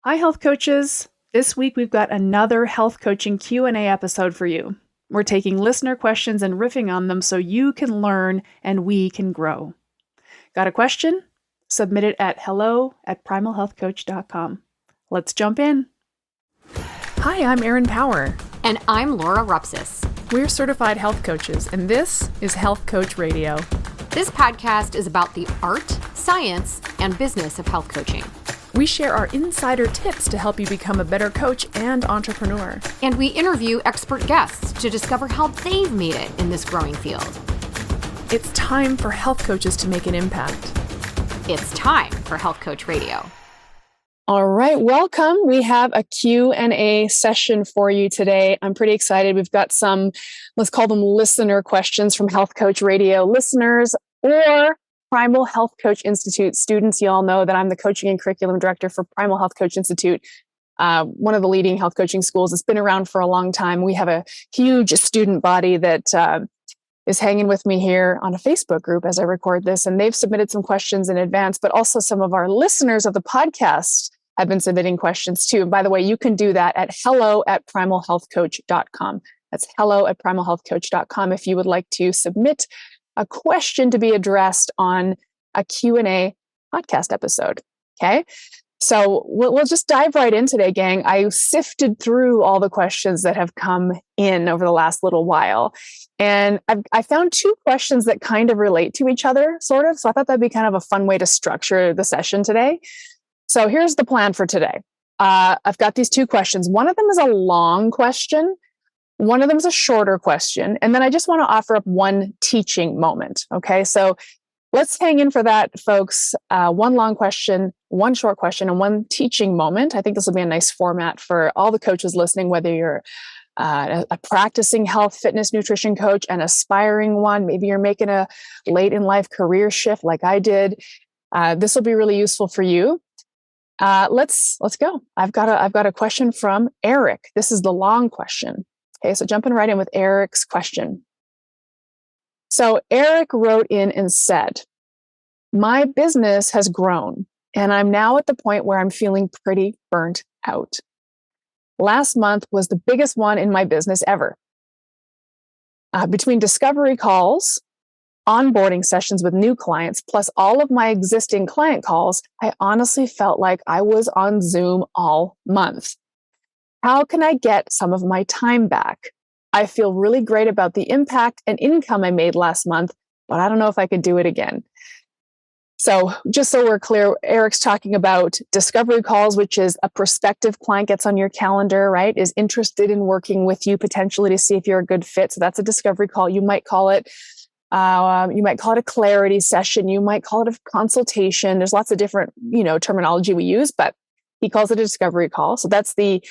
Hi, health coaches. This week we've got another health coaching Q&A episode for you. We're taking listener questions and riffing on them so you can learn and we can grow. Got a question? Submit it at hello@primalhealthcoach.com. Let's jump in. Hi, I'm Erin Power. And I'm Laura Rupsis. We're certified health coaches, and this is Health Coach Radio. This podcast is about the art, science, and business of health coaching. We share our insider tips to help you become a better coach and entrepreneur. And we interview expert guests to discover how they've made it in this growing field. It's time for health coaches to make an impact. It's time for Health Coach Radio. All right, welcome. We have a Q&A session for you today. I'm pretty excited. We've got some, let's call them listener questions from Health Coach Radio listeners or Primal Health Coach Institute students. You all know that I'm the coaching and curriculum director for Primal Health Coach Institute, one of the leading health coaching schools. It's been around for a long time. We have a huge student body that is hanging with me here on a Facebook group as I record this, and they've submitted some questions in advance, but also some of our listeners of the podcast have been submitting questions too. And by the way, you can do that at hello@primalhealthcoach.com. That's hello@primalhealthcoach.com if you would like to submit a question to be addressed on a Q&A podcast episode. Okay. So we'll just dive right in today, gang. I sifted through all the questions that have come in over the last little while. And I found two questions that kind of relate to each other, sort of. So I thought that'd be kind of a fun way to structure the session today. So here's the plan for today. I've got these two questions. One of them is a long question. One of them is a shorter question. And then I just want to offer up one teaching moment. Okay. So let's hang in for that, folks. One long question, one short question, and one teaching moment. I think this will be a nice format for all the coaches listening, whether you're a practicing health, fitness, nutrition coach, an aspiring one. Maybe you're making a late in life career shift like I did. This will be really useful for you. Let's go. I've got a question from Eric. This is the long question. Okay, so jumping right in with Eric's question. So Eric wrote in and said, my business has grown and I'm now at the point where I'm feeling pretty burnt out. Last month was the biggest one in my business ever. Between discovery calls, onboarding sessions with new clients, plus all of my existing client calls, I honestly felt like I was on Zoom all month. How can I get some of my time back? I feel really great about the impact and income I made last month, but I don't know if I could do it again. So just so we're clear, Eric's talking about discovery calls, which is a prospective client gets on your calendar, right? Is interested in working with you potentially to see if you're a good fit. So that's a discovery call. You might call it a clarity session. You might call it a consultation. There's lots of different, terminology we use, but he calls it a discovery call. So that's the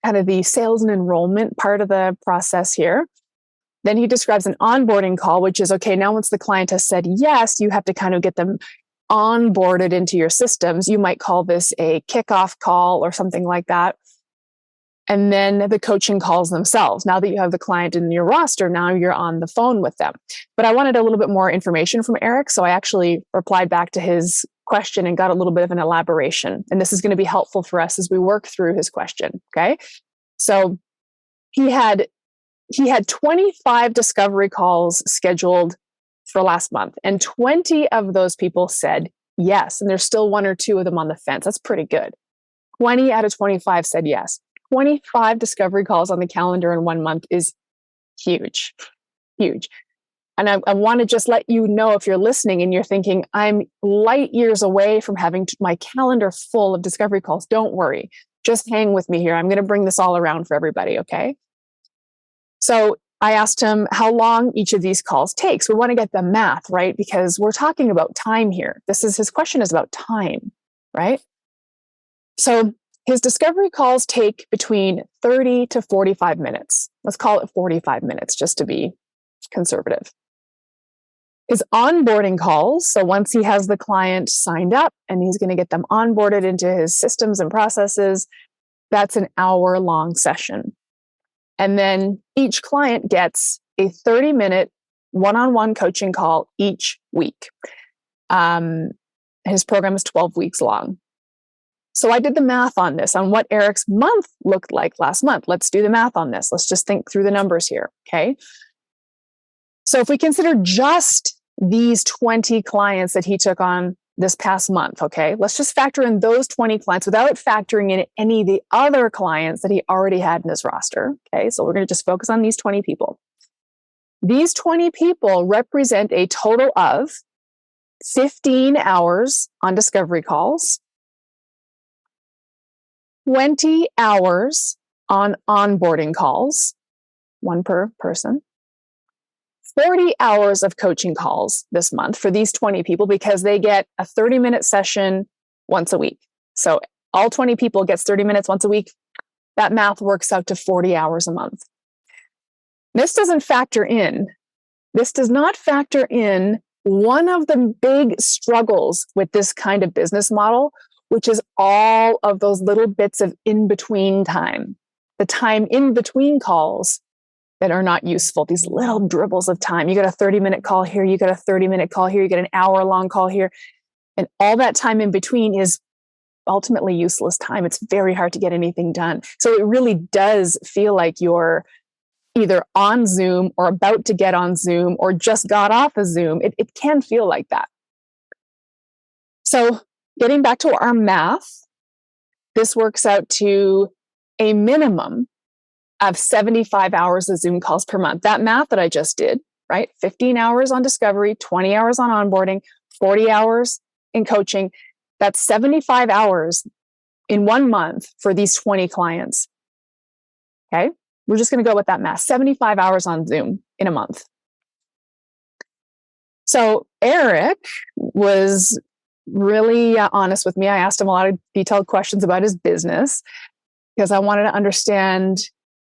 kind of the sales and enrollment part of the process here. Then he describes an onboarding call, which is, okay, now once the client has said yes, you have to kind of get them onboarded into your systems. You might call this a kickoff call or something like that. And then the coaching calls themselves. Now that you have the client in your roster, now you're on the phone with them. But I wanted a little bit more information from Eric. So I actually replied back to his question and got a little bit of an elaboration. And this is going to be helpful for us as we work through his question. Okay. So he had 25 discovery calls scheduled for last month, and 20 of those people said yes. And there's still one or two of them on the fence. That's pretty good. 20 out of 25 said yes. 25 discovery calls on the calendar in 1 month is huge, huge. And I want to just let you know, if you're listening and you're thinking, I'm light years away from having my calendar full of discovery calls, don't worry. Just hang with me here. I'm going to bring this all around for everybody, okay? So I asked him how long each of these calls takes. We want to get the math, right? Because we're talking about time here. His question is about time, right? So his discovery calls take between 30 to 45 minutes. Let's call it 45 minutes just to be conservative. His onboarding calls, so once he has the client signed up and he's going to get them onboarded into his systems and processes, that's an hour-long session. And then each client gets a 30-minute one-on-one coaching call each week. His program is 12 weeks long. So I did the math on this, on what Eric's month looked like last month. Let's do the math on this. Let's just think through the numbers here, okay? So if we consider just these 20 clients that he took on this past month, okay? Let's just factor in those 20 clients without factoring in any of the other clients that he already had in his roster, okay? So we're going to just focus on these 20 people. These 20 people represent a total of 15 hours on discovery calls, 20 hours on onboarding calls, one per person, 40 hours of coaching calls this month for these 20 people because they get a 30-minute session once a week. So all 20 people gets 30 minutes once a week. That math works out to 40 hours a month. This does not factor in one of the big struggles with this kind of business model, which is all of those little bits of in-between time, the time in between calls that are not useful, these little dribbles of time. You get a 30-minute call here, you get a 30-minute call here, you get an hour-long call here, and all that time in between is ultimately useless time. It's very hard to get anything done. So it really does feel like you're either on Zoom or about to get on Zoom or just got off of Zoom. It can feel like that. So getting back to our math, this works out to a minimum of 75 hours of Zoom calls per month. That math that I just did, right? 15 hours on discovery, 20 hours on onboarding, 40 hours in coaching. That's 75 hours in 1 month for these 20 clients. Okay? We're just going to go with that math. 75 hours on Zoom in a month. So Eric was really honest with me. I asked him a lot of detailed questions about his business because I wanted to understand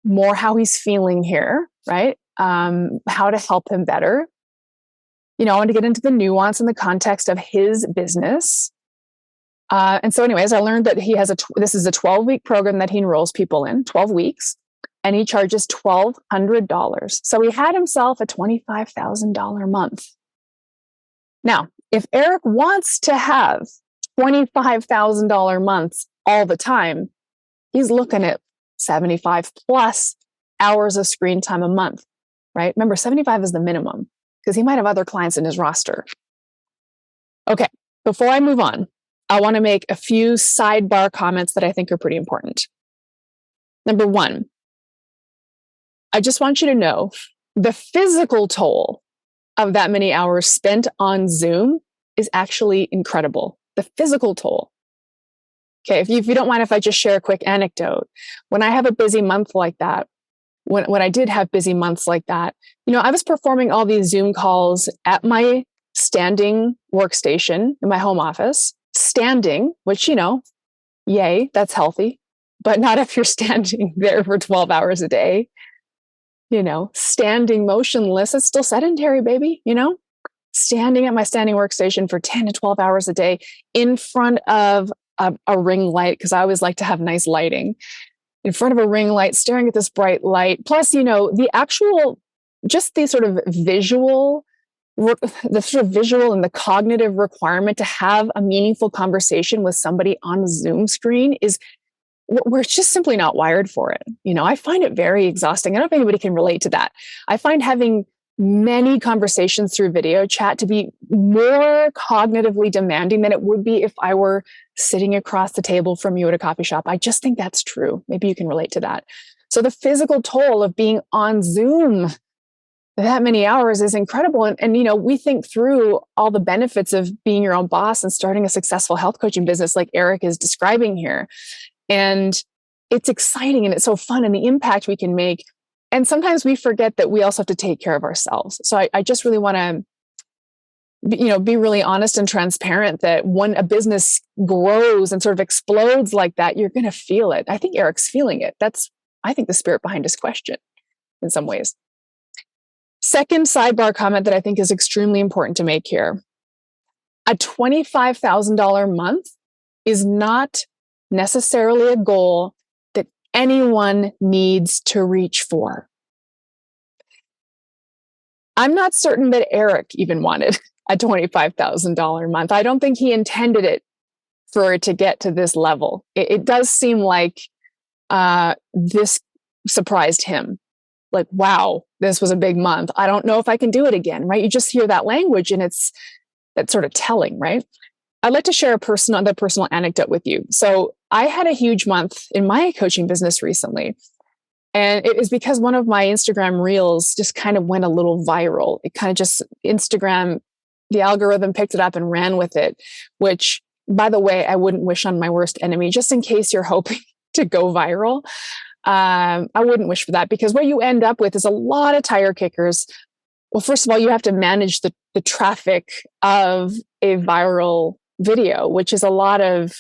more how he's feeling here, right? How to help him better. I want to get into the nuance and the context of his business. And so anyways, I learned that this is a 12-week program that he enrolls people in, 12 weeks, and he charges $1,200. So he had himself a $25,000 month. Now, if Eric wants to have $25,000 months all the time, he's looking at 75 plus hours of screen time a month, right? Remember, 75 is the minimum because he might have other clients in his roster. Okay, before I move on, I want to make a few sidebar comments that I think are pretty important. Number one, I just want you to know the physical toll of that many hours spent on Zoom is actually incredible. The physical toll. Okay, if you don't mind if I just share a quick anecdote. When I have a busy month like that, when I did have busy months like that, I was performing all these Zoom calls at my standing workstation in my home office, standing, which, yay, that's healthy, but not if you're standing there for 12 hours a day. Standing motionless, it's still sedentary, baby, standing at my standing workstation for 10 to 12 hours a day in front of a ring light, because I always like to have nice lighting, in front of a ring light, staring at this bright light. Plus, the actual, just the sort of visual, and the cognitive requirement to have a meaningful conversation with somebody on a Zoom screen we're just simply not wired for it. I find it very exhausting. I don't know if anybody can relate to that. I find having many conversations through video chat to be more cognitively demanding than it would be if I were sitting across the table from you at a coffee shop. I just think that's true. Maybe you can relate to that. So the physical toll of being on Zoom that many hours is incredible. And we think through all the benefits of being your own boss and starting a successful health coaching business like Eric is describing here. And it's exciting and it's so fun and the impact we can make. And sometimes we forget that we also have to take care of ourselves. So I just really want to, be really honest and transparent that when a business grows and sort of explodes like that, you're going to feel it. I think Eric's feeling it. That's, I think, the spirit behind his question in some ways. Second sidebar comment that I think is extremely important to make here. A $25,000 month is not necessarily a goal that anyone needs to reach for. I'm not certain that Eric even wanted a $25,000 month. I don't think he intended it for it to get to this level. It does seem like this surprised him. Like, wow, this was a big month. I don't know if I can do it again, right? You just hear that language and that's sort of telling, right? I'd like to share another personal anecdote with you. So I had a huge month in my coaching business recently. And it is because one of my Instagram reels just kind of went a little viral. It kind of just Instagram, the algorithm picked it up and ran with it, which, by the way, I wouldn't wish on my worst enemy, just in case you're hoping to go viral. I wouldn't wish for that, because what you end up with is a lot of tire kickers. Well, first of all, you have to manage the traffic of a viral video, which is a lot of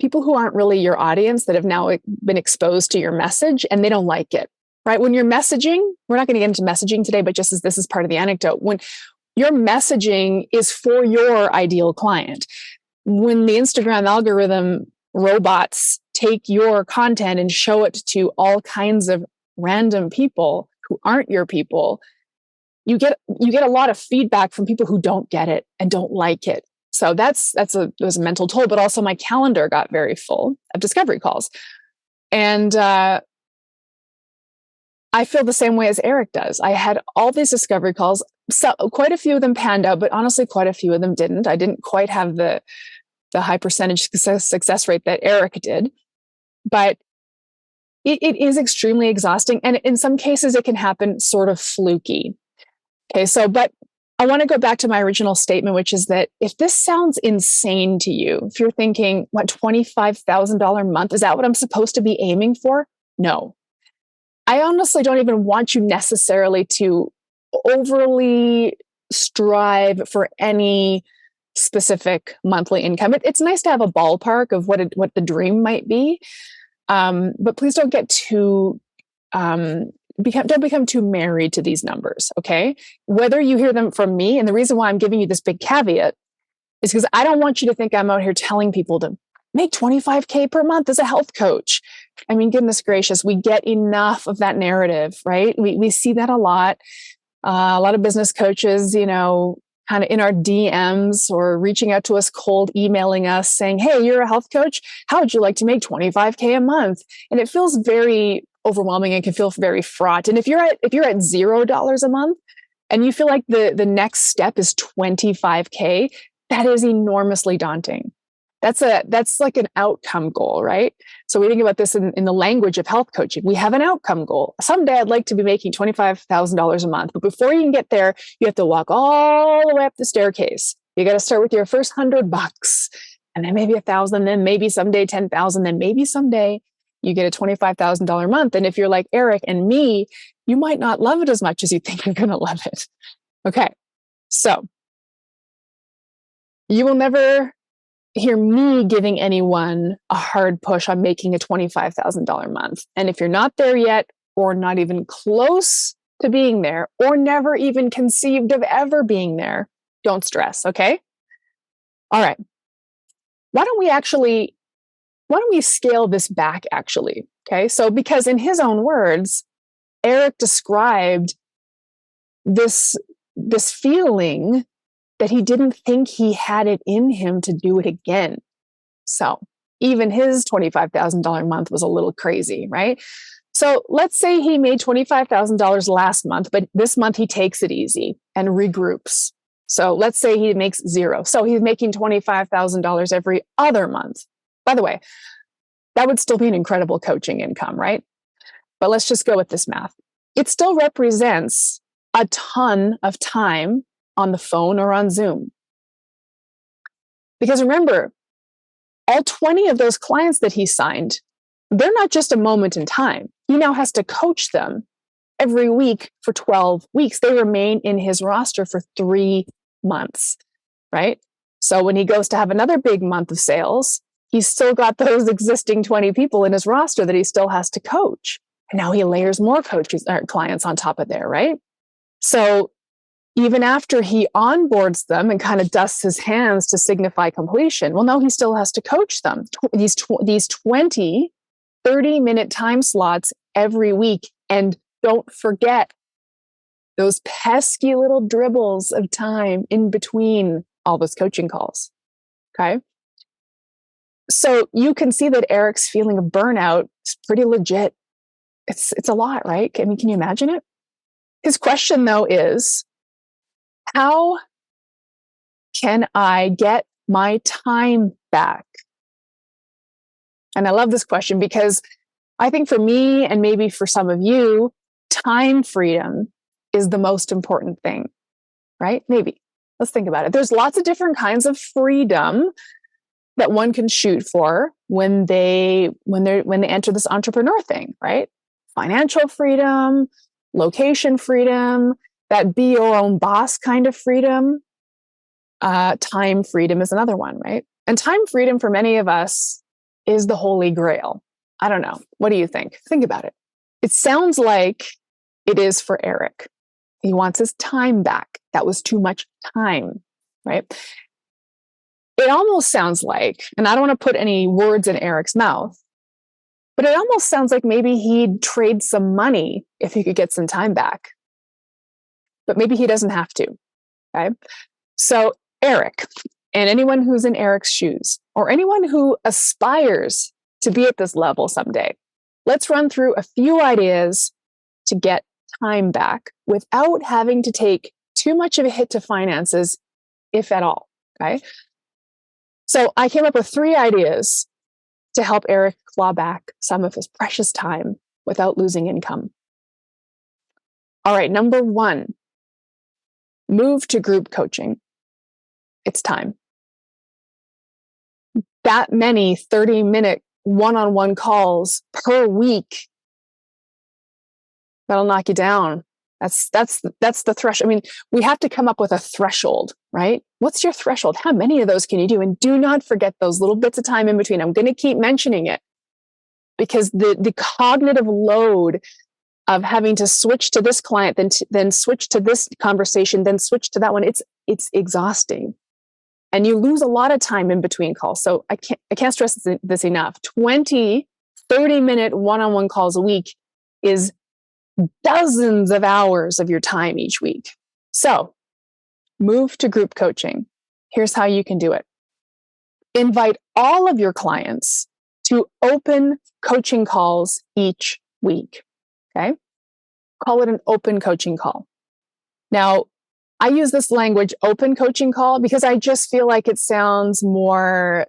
people who aren't really your audience that have now been exposed to your message and they don't like it, right? When you're messaging, we're not going to get into messaging today, but just as this is part of the anecdote, when your messaging is for your ideal client, when the Instagram algorithm robots take your content and show it to all kinds of random people who aren't your people, you get a lot of feedback from people who don't get it and don't like it. So it was a mental toll, but also my calendar got very full of discovery calls. And I feel the same way as Eric does. I had all these discovery calls. So quite a few of them panned out, but honestly, quite a few of them didn't. I didn't quite have the high percentage success rate that Eric did. But it is extremely exhausting. And in some cases, it can happen sort of fluky. Okay, but I want to go back to my original statement, which is that if this sounds insane to you, if you're thinking, what, $25,000 a month, is that what I'm supposed to be aiming for? No. I honestly don't even want you necessarily to overly strive for any specific monthly income. It's nice to have a ballpark of what the dream might be, but please don't get too don't become too married to these numbers, okay? Whether you hear them from me, and the reason why I'm giving you this big caveat is because I don't want you to think I'm out here telling people to make $25K per month as a health coach. I mean, goodness gracious, we get enough of that narrative, right? We see that a lot. A lot of business coaches, kind of in our DMs or reaching out to us cold, emailing us saying, hey, you're a health coach. How would you like to make $25K a month? And it feels very overwhelming and can feel very fraught. And if you're at $0 a month and you feel like the next step is $25K, that is enormously daunting. That's like an outcome goal, right? So we think about this in the language of health coaching. We have an outcome goal. Someday I'd like to be making $25,000 a month, but before you can get there, you have to walk all the way up the staircase. You got to start with your first $100, and then maybe 1,000, then maybe someday 10,000, then maybe someday you get a $25,000 month. And if you're like Eric and me, you might not love it as much as you think you're going to love it. Okay. So you will never hear me giving anyone a hard push on making a $25,000 month. And if you're not there yet, or not even close to being there, or never even conceived of ever being there, don't stress. Okay. All right. Why don't we scale this back actually? Okay. So because in his own words, Eric described this feeling that he didn't think he had it in him to do it again. So even his $25,000 a month was a little crazy, right? So let's say he made $25,000 last month, but this month he takes it easy and regroups. So let's say he makes zero. So he's making $25,000 every other month. By the way, that would still be an incredible coaching income, right? But let's just go with this math. It still represents a ton of time on the phone or on Zoom. Because remember, all 20 of those clients that he signed, they're not just a moment in time. He now has to coach them every week for 12 weeks. They remain in his roster for 3 months, right? So when he goes to have another big month of sales, he's still got those existing 20 people in his roster that he still has to coach. And now he layers more clients on top of there, right? So even after he onboards them and kind of dusts his hands to signify completion, well, no, he still has to coach them. These 20 30-minute time slots every week. And don't forget those pesky little dribbles of time in between all those coaching calls. Okay. So you can see that Eric's feeling of burnout is pretty legit. It's a lot, right? I mean, can you imagine it? His question though is, how can I get my time back? And I love this question because I think for me, and maybe for some of you, time freedom is the most important thing, right? Maybe. Let's think about it. There's lots of different kinds of freedom that one can shoot for when they enter this entrepreneur thing, right? Financial freedom, location freedom, that be your own boss kind of freedom. Time freedom is another one, right? And time freedom for many of us is the holy grail. I don't know. What do you think? Think about it. It sounds like it is for Eric. He wants his time back. That was too much time, right? It almost sounds like, and I don't want to put any words in Eric's mouth, but it almost sounds like maybe he'd trade some money if he could get some time back. But maybe he doesn't have to, okay? So Eric, and anyone who's in Eric's shoes, or anyone who aspires to be at this level someday, let's run through a few ideas to get time back without having to take too much of a hit to finances, if at all, okay? So I came up with 3 ideas to help Eric claw back some of his precious time without losing income. All right, number 1, move to group coaching. It's time. That many 30-minute one-on-one calls per week, that'll knock you down. That's the threshold. I mean, we have to come up with a threshold, right? What's your threshold? How many of those can you do? And do not forget those little bits of time in between. I'm going to keep mentioning it because the cognitive load of having to switch to this client, then switch to this conversation, then switch to that one, it's exhausting. And you lose a lot of time in between calls. So I can't stress this enough. 20, 30-minute one-on-one calls a week is dozens of hours of your time each week. So move to group coaching. Here's how you can do it. Invite all of your clients to open coaching calls each week. Okay? Call it an open coaching call. Now, I use this language, open coaching call, because I just feel like it sounds more,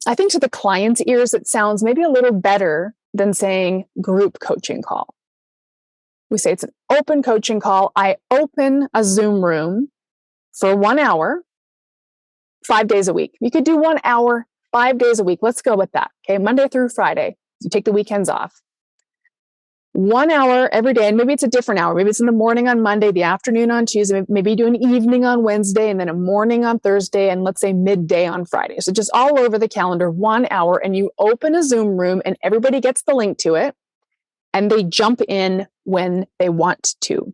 I think to the client's ears, it sounds maybe a little better than saying group coaching call. We say it's an open coaching call. I open a Zoom room for 1 hour, 5 days a week. You could do 1 hour, 5 days a week. Let's go with that. Okay. Monday through Friday. You take the weekends off. 1 hour every day. And maybe it's a different hour. Maybe it's in the morning on Monday, the afternoon on Tuesday, maybe you do an evening on Wednesday, and then a morning on Thursday, and let's say midday on Friday. So just all over the calendar, 1 hour, and you open a Zoom room and everybody gets the link to it. And they jump in when they want to.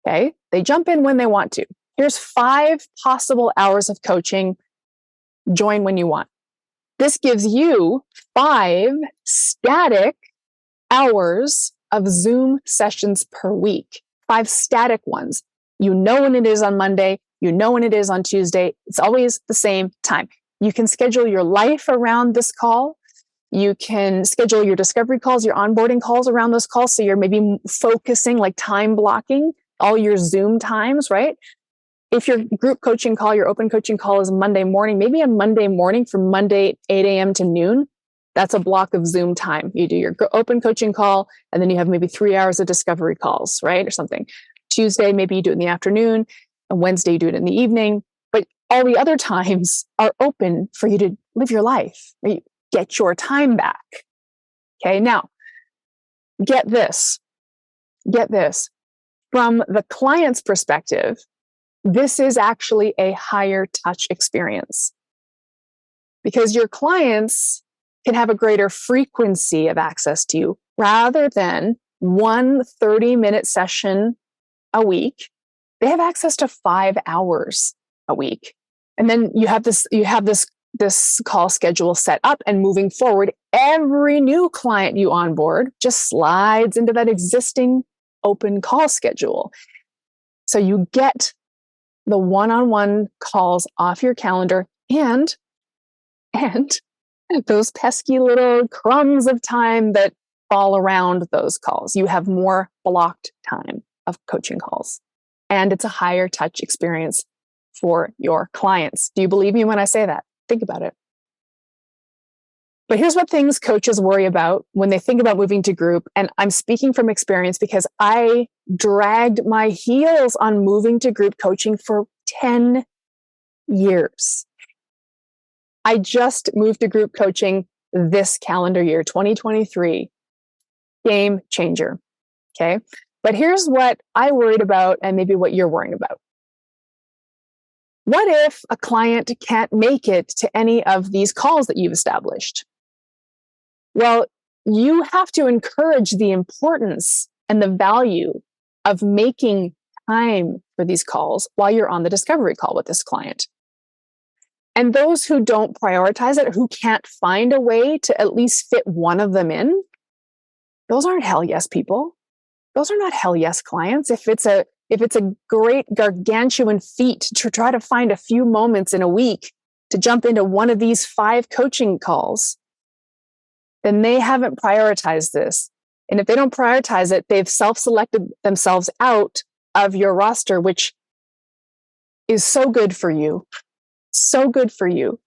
Okay? They jump in when they want to. Here's 5 possible hours of coaching. Join when you want. This gives you 5 static hours of Zoom sessions per week. 5 static ones. You know when it is on Monday. You know when it is on Tuesday. It's always the same time. You can schedule your life around this call. You can schedule your discovery calls, your onboarding calls around those calls. So you're maybe focusing, like time blocking all your Zoom times, right? If your group coaching call, your open coaching call is Monday morning, maybe on Monday morning from Monday 8 a.m. to noon, that's a block of Zoom time. You do your open coaching call, and then you have maybe 3 hours of discovery calls, right? Or something. Tuesday, maybe you do it in the afternoon. And Wednesday, you do it in the evening. But all the other times are open for you to live your life. Right? Get your time back. Okay, now, get this. From the client's perspective, this is actually a higher touch experience because your clients can have a greater frequency of access to you rather than one 30-minute session a week. They have access to 5 hours a week. And then you have this call schedule set up, and moving forward, every new client you onboard just slides into that existing open call schedule. So you get the one-on-one calls off your calendar, and those pesky little crumbs of time that fall around those calls. You have more blocked time of coaching calls, and it's a higher touch experience for your clients. Do you believe me when I say that? Think about it. But here's what things coaches worry about when they think about moving to group. And I'm speaking from experience because I dragged my heels on moving to group coaching for 10 years. I just moved to group coaching this calendar year, 2023. Game changer. Okay. But here's what I worried about and maybe what you're worrying about. What if a client can't make it to any of these calls that you've established? Well, you have to encourage the importance and the value of making time for these calls while you're on the discovery call with this client. And those who don't prioritize it, who can't find a way to at least fit one of them in, those aren't hell yes people. Those are not hell yes clients. If it's a great gargantuan feat to try to find a few moments in a week to jump into one of these 5 coaching calls, then they haven't prioritized this. And if they don't prioritize it, they've self-selected themselves out of your roster, which is so good for you. So good for you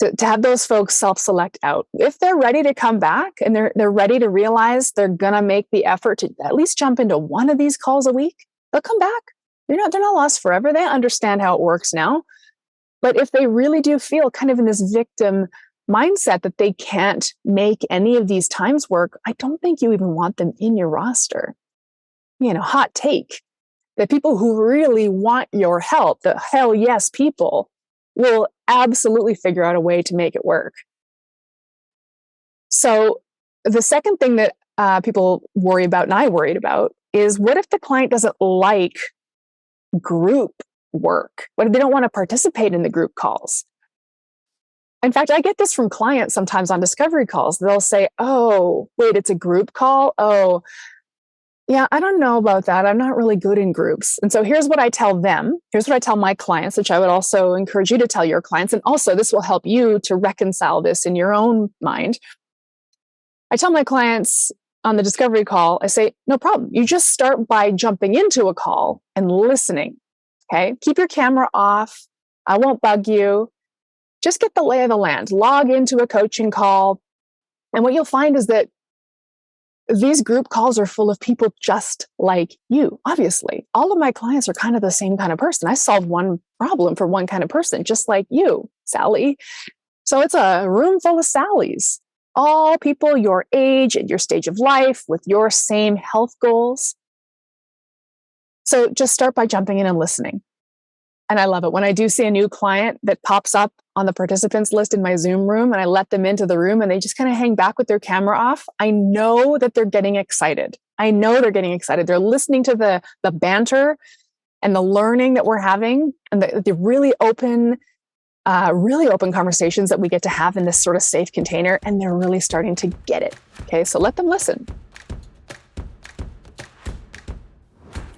to have those folks self-select out. If they're ready to come back and they're ready to realize they're going to make the effort to at least jump into one of these calls a week, they'll come back. They're not lost forever. They understand how it works now. But if they really do feel kind of in this victim mindset that they can't make any of these times work, I don't think you even want them in your roster. Hot take. The people who really want your help, the hell yes people, will absolutely figure out a way to make it work. So the second thing that people worry about, and I worried about, is what if the client doesn't like group work? What if they don't want to participate in the group calls? In fact, I get this from clients sometimes on discovery calls. They'll say, oh, wait, it's a group call? Oh, yeah, I don't know about that. I'm not really good in groups. And so here's what I tell them. Here's what I tell my clients, which I would also encourage you to tell your clients. And also, this will help you to reconcile this in your own mind. I tell my clients on the discovery call, I say, no problem. You just start by jumping into a call and listening. Okay. Keep your camera off. I won't bug you. Just get the lay of the land, log into a coaching call. And what you'll find is that these group calls are full of people just like you. Obviously, all of my clients are kind of the same kind of person. I solve one problem for one kind of person, just like you, Sally. So it's a room full of Sallys, all people your age and your stage of life with your same health goals. So just start by jumping in and listening. And I love it when I do see a new client that pops up on the participants list in my Zoom room and I let them into the room and they just kind of hang back with their camera off. I know that they're getting excited. They're listening to the banter and the learning that we're having and the really open conversations that we get to have in this sort of safe container. And they're really starting to get it. Okay, so let them listen.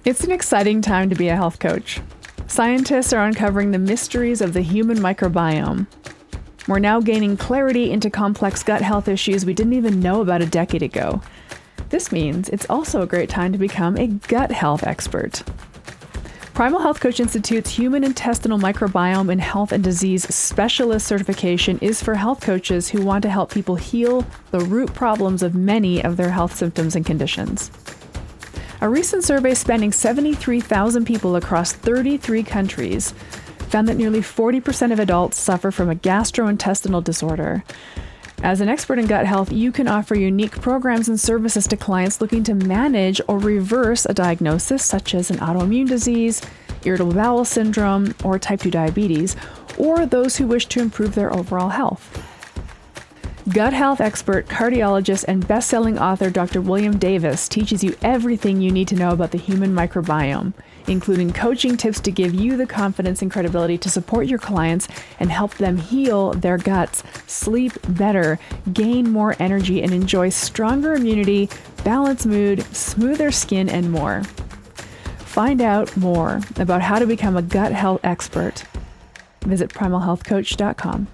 It's an exciting time to be a health coach. Scientists are uncovering the mysteries of the human microbiome. We're now gaining clarity into complex gut health issues we didn't even know about a decade ago. This means it's also a great time to become a gut health expert. Primal Health Coach Institute's Human Intestinal Microbiome and Health and Disease Specialist certification is for health coaches who want to help people heal the root problems of many of their health symptoms and conditions. A recent survey spanning 73,000 people across 33 countries found that nearly 40% of adults suffer from a gastrointestinal disorder. As an expert in gut health, you can offer unique programs and services to clients looking to manage or reverse a diagnosis such as an autoimmune disease, irritable bowel syndrome, or type 2 diabetes, or those who wish to improve their overall health. Gut health expert, cardiologist, and best-selling author Dr. William Davis teaches you everything you need to know about the human microbiome, including coaching tips to give you the confidence and credibility to support your clients and help them heal their guts, sleep better, gain more energy, and enjoy stronger immunity, balanced mood, smoother skin, and more. Find out more about how to become a gut health expert. Visit primalhealthcoach.com.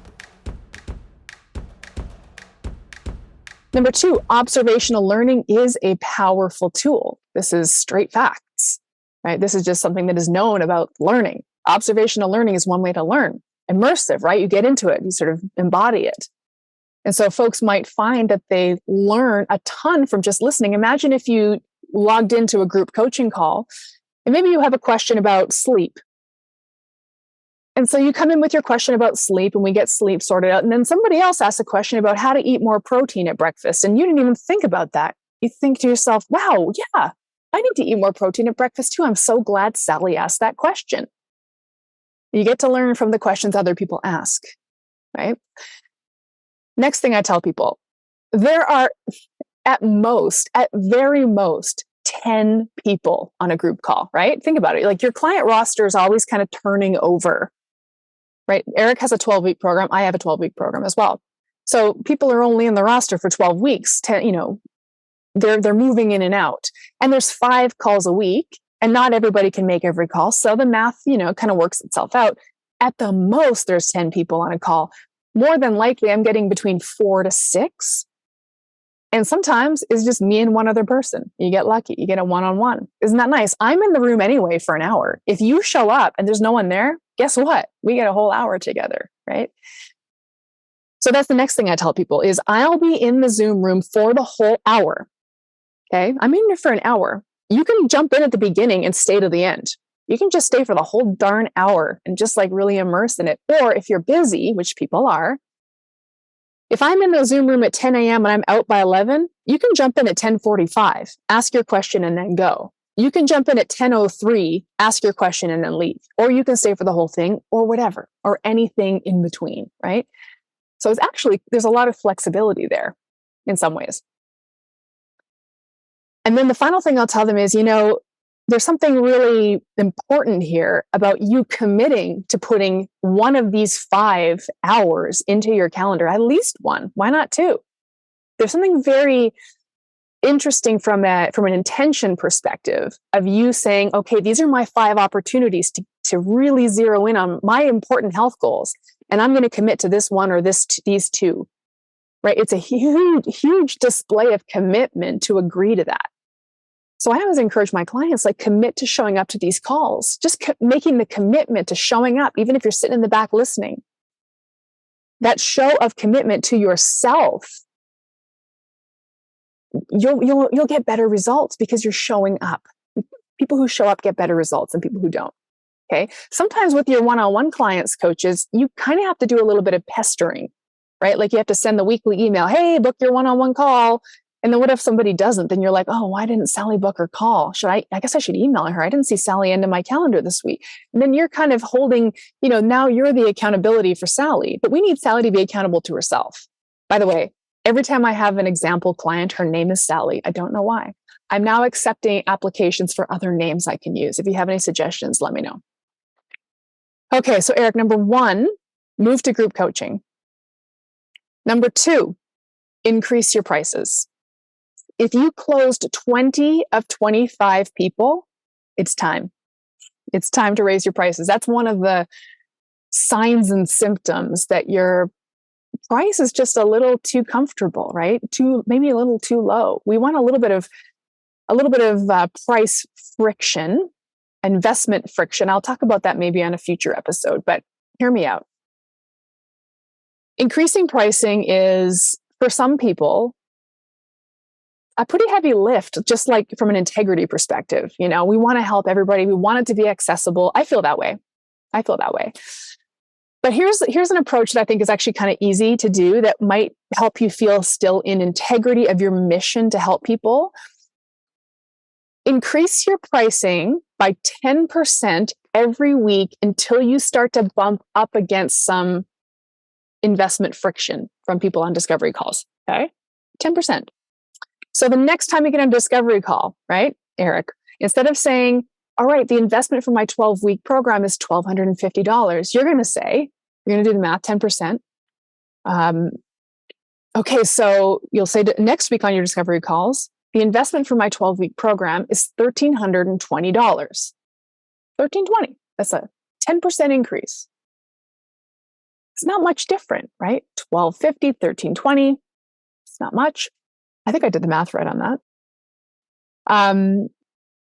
Number two, observational learning is a powerful tool. This is straight facts, right? This is just something that is known about learning. Observational learning is one way to learn. Immersive, right? You get into it, you sort of embody it. And so folks might find that they learn a ton from just listening. Imagine if you logged into a group coaching call and maybe you have a question about sleep. And so you come in with your question about sleep and we get sleep sorted out. And then somebody else asks a question about how to eat more protein at breakfast. And you didn't even think about that. You think to yourself, wow, yeah, I need to eat more protein at breakfast too. I'm so glad Sally asked that question. You get to learn from the questions other people ask, right? Next thing I tell people, there are at very most, 10 people on a group call, right? Think about it. Like your client roster is always kind of turning over, right? Eric has a 12-week program. I have a 12-week program as well. So people are only in the roster for 12 weeks. They're moving in and out. And there's 5 calls a week, and not everybody can make every call. So the math, kind of works itself out. At the most, there's 10 people on a call. More than likely, I'm getting between 4 to 6. And sometimes it's just me and one other person. You get lucky. You get a one-on-one. Isn't that nice? I'm in the room anyway for an hour. If you show up and there's no one there, guess what? We get a whole hour together, right? So that's the next thing I tell people is I'll be in the Zoom room for the whole hour. Okay? I'm in there for an hour. You can jump in at the beginning and stay to the end. You can just stay for the whole darn hour and just like really immerse in it. Or if you're busy, which people are, if I'm in the Zoom room at 10 a.m. and I'm out by 11, you can jump in at 10:45, ask your question and then go. You can jump in at 10:03, ask your question and then leave. Or you can stay for the whole thing or whatever, or anything in between, right? So there's a lot of flexibility there in some ways. And then the final thing I'll tell them is, there's something really important here about you committing to putting one of these 5 hours into your calendar, at least one. Why not 2? There's something very interesting from an intention perspective of you saying, okay, these are my 5 opportunities to really zero in on my important health goals. And I'm going to commit to this one or these 2, right? It's a huge, huge display of commitment to agree to that. So I always encourage my clients, commit to showing up to these calls, just making the commitment to showing up, even if you're sitting in the back listening. That show of commitment to yourself, you'll get better results because you're showing up. People who show up get better results than people who don't. Okay. Sometimes with your one-on-one clients, coaches, you kind of have to do a little bit of pestering, right? Like you have to send the weekly email, hey, book your one-on-one call. And then what if somebody doesn't? Then you're like, oh, why didn't Sally book her call? I guess I should email her. I didn't see Sally into my calendar this week. And then you're kind of holding, now you're the accountability for Sally, but we need Sally to be accountable to herself. By the way, every time I have an example client, her name is Sally. I don't know why. I'm now accepting applications for other names I can use. If you have any suggestions, let me know. Okay, so Eric, number 1, move to group coaching. Number 2, increase your prices. If you closed 20 of 25 people, it's time. It's time to raise your prices. That's one of the signs and symptoms that your price is just a little too comfortable, right? Maybe a little too low. We want a little bit of price friction, investment friction. I'll talk about that maybe on a future episode, but hear me out. Increasing pricing is, for some people, a pretty heavy lift, just like from an integrity perspective. We want to help everybody. We want it to be accessible. I feel that way. But here's an approach that I think is actually kind of easy to do that might help you feel still in integrity of your mission to help people. Increase your pricing by 10% every week until you start to bump up against some investment friction from people on discovery calls. Okay? 10%. So the next time you get on a discovery call, right, Eric, instead of saying, all right, the investment for my 12-week program is $1,250, you're going to do the math, 10%. Okay, so you'll say next week on your discovery calls, the investment for my 12-week program is $1,320. $1,320. That's a 10% increase. It's not much different, right? $1,250, $1,320. It's not much. I think I did the math right on that.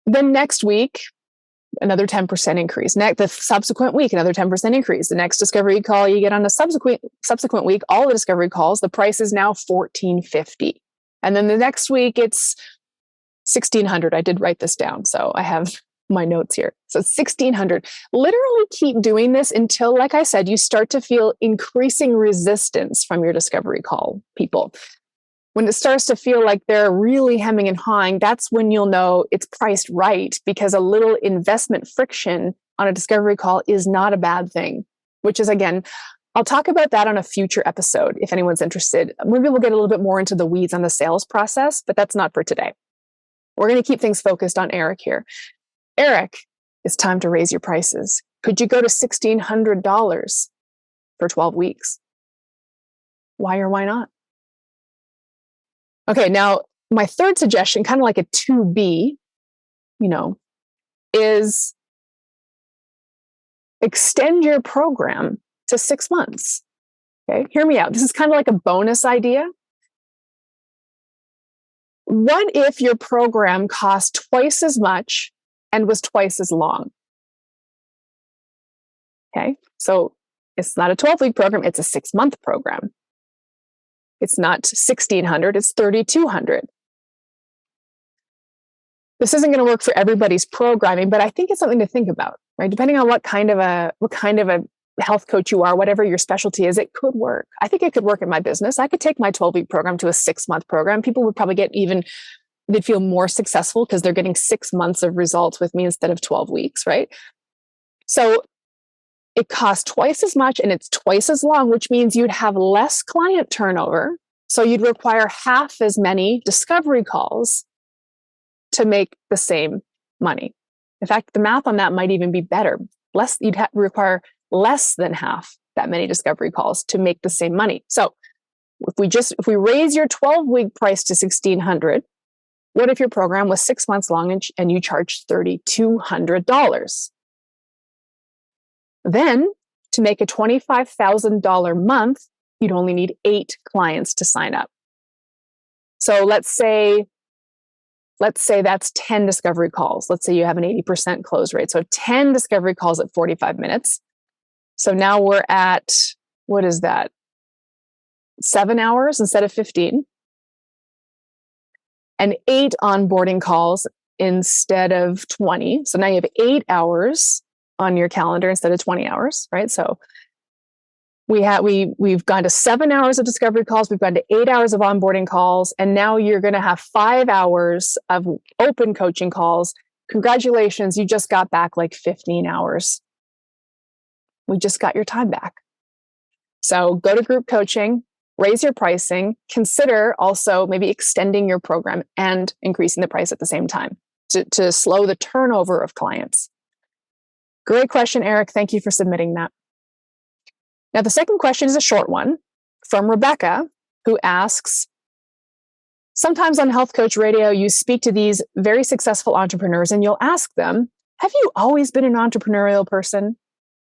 Then next week, another 10% increase. The subsequent week, another 10% increase. The next discovery call you get on a subsequent week, all the discovery calls, the price is now $1,450. And then the next week it's $1,600. I did write this down, so I have my notes here. So $1,600. Literally keep doing this until, like I said, you start to feel increasing resistance from your discovery call people. When it starts to feel like they're really hemming and hawing, that's when you'll know it's priced right, because a little investment friction on a discovery call is not a bad thing, which is, again, I'll talk about that on a future episode if anyone's interested. Maybe we'll get a little bit more into the weeds on the sales process, but that's not for today. We're going to keep things focused on Eric here. Eric, it's time to raise your prices. Could you go to $1,600 for 12 weeks? Why or why not? Okay, now my third suggestion, kind of like a 2B, is extend your program to 6 months. Okay, hear me out. This is kind of like a bonus idea. What if your program cost twice as much and was twice as long? Okay, so it's not a 12-week program, it's a 6-month program. It's not $1,600, it's $3,200. This isn't going to work for everybody's programming, but I think it's something to think about, right? Depending on what kind of a health coach you are, whatever your specialty is, it could work. I think it could work in my business. I could take my 12-week program to a 6-month program. People would probably they'd feel more successful because they're getting 6 months of results with me instead of 12 weeks, right? So it costs twice as much and it's twice as long, which means you'd have less client turnover. So you'd require half as many discovery calls to make the same money. In fact, the math on that might even be better. You'd require less than half that many discovery calls to make the same money. So if we raise your 12-week price to $1,600, what if your program was 6 months long and you charged $3,200? Then, to make a $25,000 month, you'd only need 8 clients to sign up. So let's say that's 10 discovery calls. Let's say you have an 80% close rate. So 10 discovery calls at 45 minutes. So now we're at, what is that? 7 hours instead of 15. And 8 onboarding calls instead of 20. So now you have 8 hours on your calendar instead of 20 hours, right? So we've gone to 7 hours of discovery calls, we've gone to 8 hours of onboarding calls, and now you're going to have 5 hours of open coaching calls. Congratulations, you just got back like 15 hours. We just got your time back. So go to group coaching, raise your pricing, consider also maybe extending your program and increasing the price at the same time to slow the turnover of clients. Great question, Eric. Thank you for submitting that. Now, the second question is a short one from Rebecca, who asks, sometimes on Health Coach Radio, you speak to these very successful entrepreneurs and you'll ask them, have you always been an entrepreneurial person?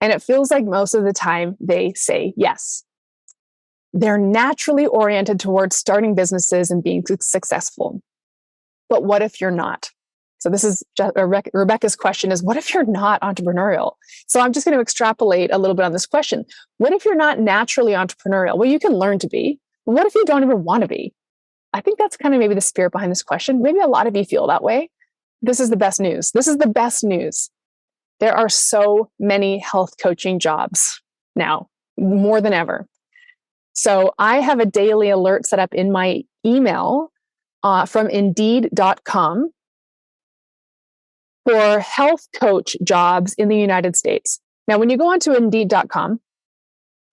And it feels like most of the time they say yes. They're naturally oriented towards starting businesses and being successful. But what if you're not? So this is Rebecca's question is, what if you're not entrepreneurial? So I'm just going to extrapolate a little bit on this question. What if you're not naturally entrepreneurial? Well, you can learn to be. But what if you don't even want to be? I think that's kind of maybe the spirit behind this question. Maybe a lot of you feel that way. This is the best news. This is the best news. There are so many health coaching jobs now, more than ever. So I have a daily alert set up in my email from Indeed.com for health coach jobs in the United States. Now, when you go onto Indeed.com,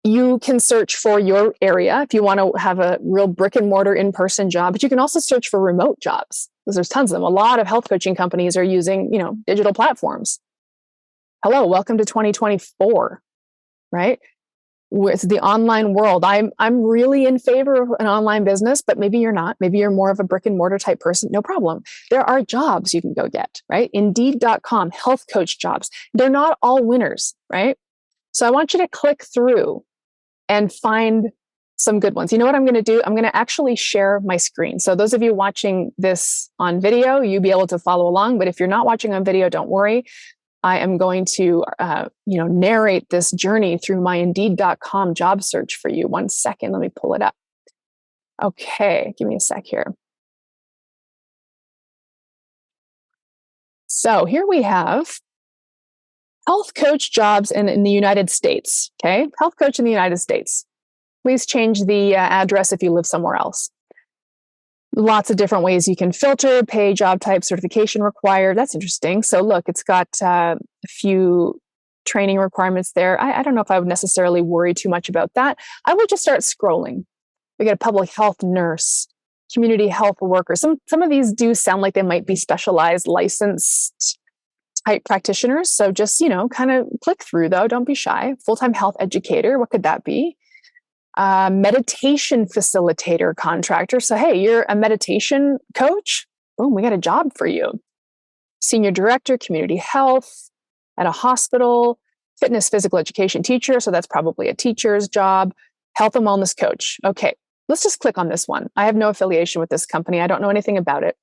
you can search for your area if you want to have a real brick and mortar in-person job, but you can also search for remote jobs because there's tons of them. A lot of health coaching companies are using, digital platforms. Hello, welcome to 2024, right? With the online world. I'm really in favor of an online business, but maybe you're not. Maybe you're more of a brick and mortar type person. No problem. There are jobs you can go get, right? Indeed.com, health coach jobs. They're not all winners, right? So I want you to click through and find some good ones. You know what I'm going to do? I'm going to actually share my screen. So those of you watching this on video, you'll be able to follow along. But if you're not watching on video, don't worry. I am going to, narrate this journey through my Indeed.com job search for you. 1 second. Let me pull it up. Okay. Give me a sec here. So here we have health coach jobs in the United States. Okay. Health coach in the United States. Please change the address if you live somewhere else. Lots of different ways you can filter, pay, job type, certification required. That's interesting. So look, it's got a few training requirements there. I don't know if I would necessarily worry too much about that. I would just start scrolling. We got a public health nurse, community health worker. Some of these do sound like they might be specialized, licensed type practitioners. So just, kind of click through though. Don't be shy. Full-time health educator. What could that be? Meditation facilitator contractor. So, hey, you're a meditation coach? Boom, we got a job for you. Senior director, community health at a hospital, fitness physical education teacher. So that's probably a teacher's job. Health and wellness coach. Okay, let's just click on this one. I have no affiliation with this company. I don't know anything about it.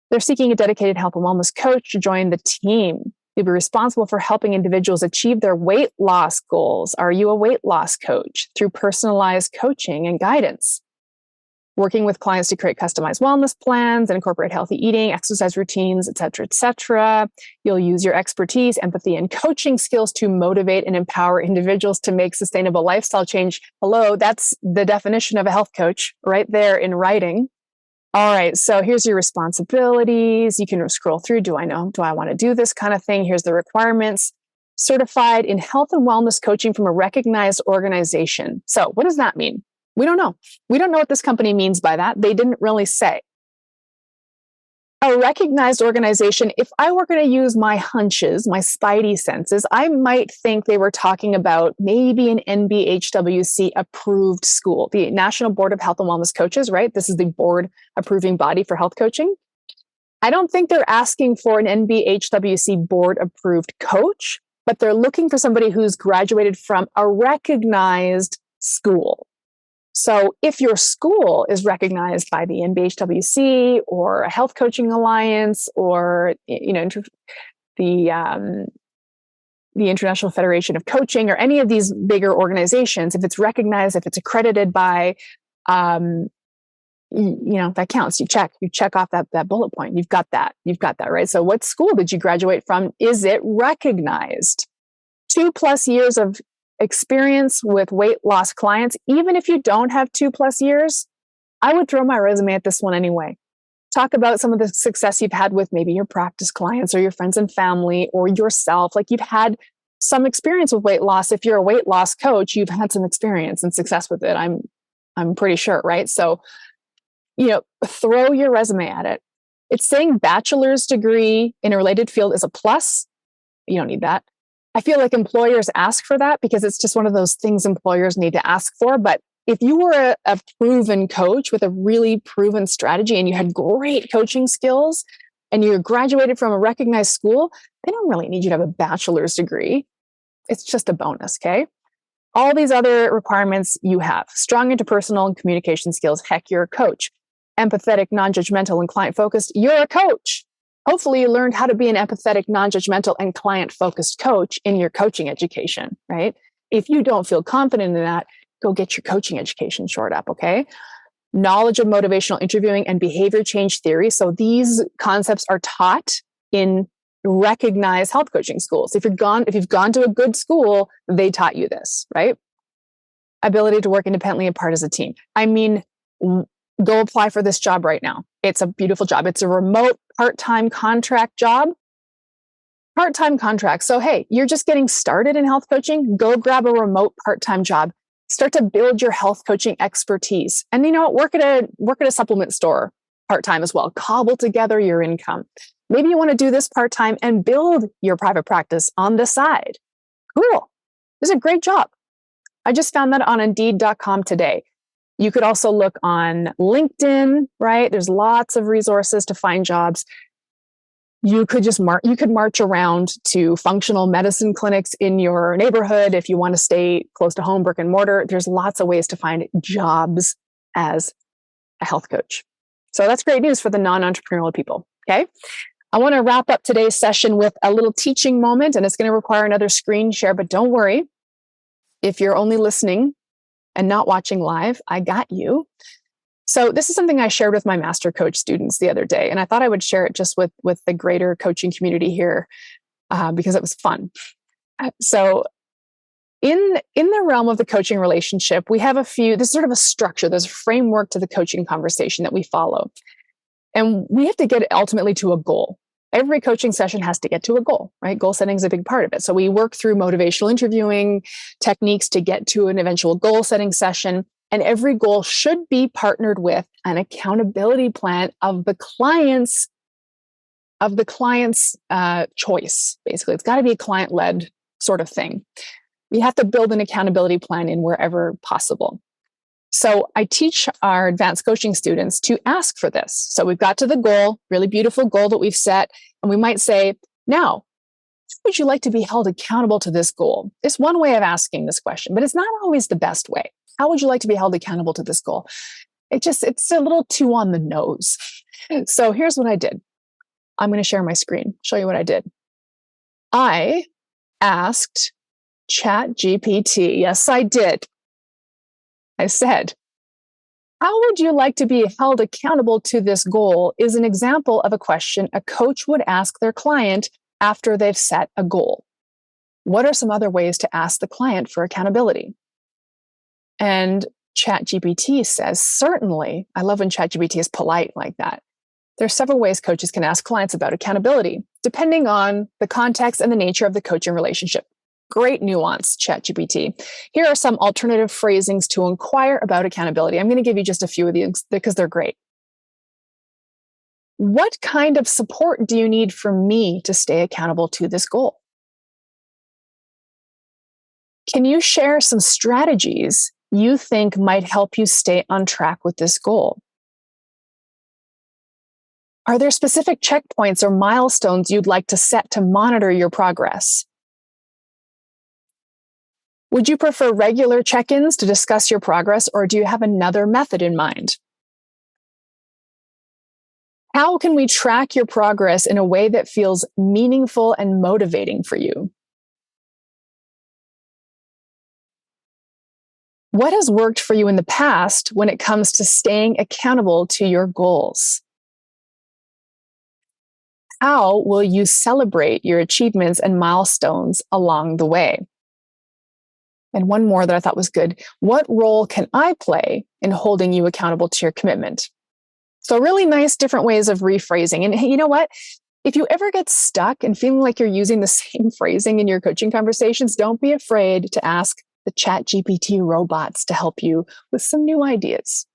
They're seeking a dedicated health and wellness coach to join the team. You'll be responsible for helping individuals achieve their weight loss goals. Are you a weight loss coach? Through personalized coaching and guidance. Working with clients to create customized wellness plans and incorporate healthy eating, exercise routines, et cetera, et cetera. You'll use your expertise, empathy, and coaching skills to motivate and empower individuals to make sustainable lifestyle change. Hello, that's the definition of a health coach right there in writing. All right, so here's your responsibilities. You can scroll through. Do I want to do this kind of thing? Here's the requirements. Certified in health and wellness coaching from a recognized organization. So what does that mean? We don't know. We don't know what this company means by that. They didn't really say. A recognized organization, if I were going to use my hunches, my spidey senses, I might think they were talking about maybe an NBHWC approved school, the National Board of Health and Wellness Coaches, right? This is the board approving body for health coaching. I don't think they're asking for an NBHWC board approved coach, but they're looking for somebody who's graduated from a recognized school. So if your school is recognized by the NBHWC or a health coaching alliance or the International Federation of Coaching or any of these bigger organizations, if it's recognized, if it's accredited by, that counts. You check off that bullet point. You've got that, right? So what school did you graduate from? Is it recognized? 2+ years of experience with weight loss clients. Even if you don't have 2+ years, I would throw my resume at this one anyway. Talk about some of the success you've had with maybe your practice clients or your friends and family or yourself. Like you've had some experience with weight loss. If you're a weight loss coach, you've had some experience and success with it. I'm pretty sure, right? So, throw your resume at it. It's saying bachelor's degree in a related field is a plus. You don't need that. I feel like employers ask for that because it's just one of those things employers need to ask for. But if you were a proven coach with a really proven strategy and you had great coaching skills and you graduated from a recognized school, they don't really need you to have a bachelor's degree. It's just a bonus, okay? All these other requirements you have. Strong interpersonal and communication skills. Heck, you're a coach. Empathetic, non-judgmental, and client-focused. You're a coach. Hopefully you learned how to be an empathetic, non-judgmental, and client-focused coach in your coaching education, right? If you don't feel confident in that, go get your coaching education shored up, okay? Knowledge of motivational interviewing and behavior change theory. So these concepts are taught in recognized health coaching schools. If you've gone to a good school, they taught you this, right? Ability to work independently and part as a team. I mean, go apply for this job right now. It's a beautiful job. It's a remote part-time contract job. Part-time contract. So, hey, you're just getting started in health coaching. Go grab a remote part-time job. Start to build your health coaching expertise. And work at a supplement store part-time as well. Cobble together your income. Maybe you want to do this part-time and build your private practice on the side. Cool. This is a great job. I just found that on Indeed.com today. You could also look on LinkedIn, right? There's lots of resources to find jobs. You could just march around to functional medicine clinics in your neighborhood. If you want to stay close to home, brick and mortar, there's lots of ways to find jobs as a health coach. So that's great news for the non-entrepreneurial people. Okay. I want to wrap up today's session with a little teaching moment, and it's going to require another screen share, but don't worry. If you're only listening and not watching live, I got you. So this is something I shared with my master coach students the other day, and I thought I would share it just with the greater coaching community here because it was fun. So in the realm of the coaching relationship, we have there's sort of a structure, there's a framework to the coaching conversation that we follow. And we have to get ultimately to a goal. Every coaching session has to get to a goal, right? Goal setting is a big part of it. So we work through motivational interviewing techniques to get to an eventual goal setting session. And every goal should be partnered with an accountability plan of the client's choice. Basically, it's got to be a client-led sort of thing. We have to build an accountability plan in wherever possible. So I teach our advanced coaching students to ask for this. So we've got to the goal, really beautiful goal that we've set. And we might say, now, how would you like to be held accountable to this goal? It's one way of asking this question, but it's not always the best way. How would you like to be held accountable to this goal? It's a little too on the nose. So here's what I did. I'm going to share my screen, show you what I did. I asked ChatGPT. Yes, I did. I said, how would you like to be held accountable to this goal is an example of a question a coach would ask their client after they've set a goal. What are some other ways to ask the client for accountability? And ChatGPT says, certainly. I love when ChatGPT is polite like that. There are several ways coaches can ask clients about accountability, depending on the context and the nature of the coaching relationship. Great nuance, ChatGPT. Here are some alternative phrasings to inquire about accountability. I'm going to give you just a few of these because they're great. What kind of support do you need from me to stay accountable to this goal? Can you share some strategies you think might help you stay on track with this goal? Are there specific checkpoints or milestones you'd like to set to monitor your progress? Would you prefer regular check-ins to discuss your progress, or do you have another method in mind? How can we track your progress in a way that feels meaningful and motivating for you? What has worked for you in the past when it comes to staying accountable to your goals? How will you celebrate your achievements and milestones along the way? And one more that I thought was good. What role can I play in holding you accountable to your commitment? So really nice different ways of rephrasing. And you know what? If you ever get stuck and feeling like you're using the same phrasing in your coaching conversations, don't be afraid to ask the ChatGPT robots to help you with some new ideas.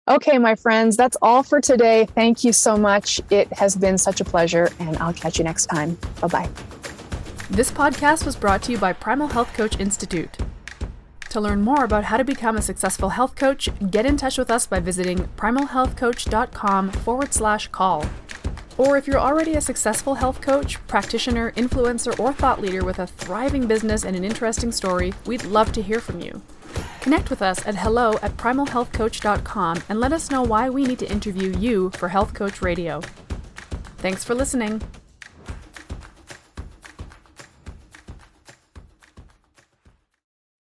Okay, my friends, that's all for today. Thank you so much. It has been such a pleasure, and I'll catch you next time. Bye-bye. This podcast was brought to you by Primal Health Coach Institute. To learn more about how to become a successful health coach, get in touch with us by visiting primalhealthcoach.com/call. Or if you're already a successful health coach, practitioner, influencer, or thought leader with a thriving business and an interesting story, we'd love to hear from you. Connect with us at hello@primalhealthcoach.com and let us know why we need to interview you for Health Coach Radio. Thanks for listening.